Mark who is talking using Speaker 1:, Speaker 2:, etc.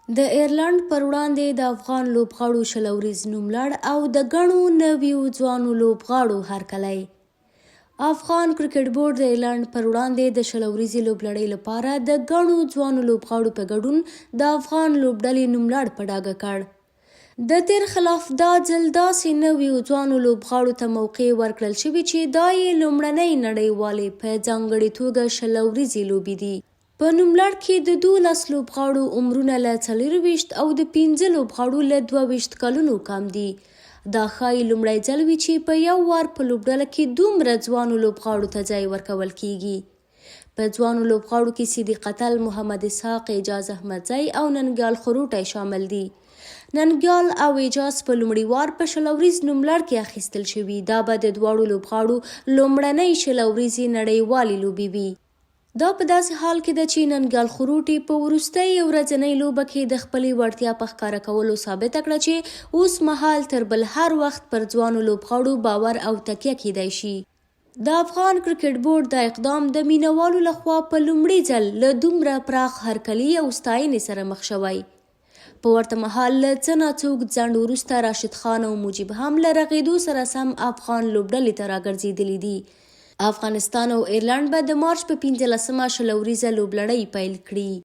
Speaker 1: د ایرلند پر وړاندې د افغان لوبغاړو شل اوریز نوملړ او د ګڼو نویو ځوانو لوبغاړو هرکلی. افغان کرکټ بورډ د ایرلند پر وړاندې د شل اوریزې لوبلړۍ لپاره د ګڼو ځوانو لوبغاړو په ګډون د افغان لوبډلې نوملړ په ډاګه کړ. د تیر خلاف دا ځل داسې نویو ځوانو لوبغاړو ته موقع ورکړل شوې چې دا یې لومړنۍ نړیوالې په ځانګړې توګه شل اوریزې لوبې دي. په نوملړ کې د 12 لوبغاړو عمرونه له 24 او د 15 لوبغاړو له 22 کلونو کم دي. دا ښایي لومړی ځل وي چې په یو وار په لوبډله کې دومره ځوانو لوبغاړو ته ځای ورکول کیږي. په ځوانو لوبغاړو کې صدیق اتل، محمد اسحاق، اعجاز احمدزی او ننګیال خروټی شامل دي. ننګیال او اعجاز په لومړي وار په شل اوریز نوملړ کې اخیستل شوي. دا به د دواړو لوبغاړو لومړنۍ شل اوریزې نړیوالې لوبې وي. دا په داسې حال کې ده چې ننګیال خروټي په وروستۍ ورځنۍ لوبه کې د خپلې وړتیا په ښکاره کولو ثابته کړه چې اوس مهال تر بل هر وخت پر ځوانو لوبغاړو باور او تکیه کیدای شي. د افغان کرکټ بورډ دا اقدام د مینوالو لخوا په لومړي ځل له دومره پراخ هرکلي او ستاینې سره مخ شوی. په ورته مهال له څه ناڅوک ځنډ وروسته راشد خان او مجیب هم له رغېدو سره سم افغان لوبډلې ته راګرځېدلي دي. افغانستان او ایرلند به د مارچ په 15مه شل اوریزه لوبلړۍ پیل کړي.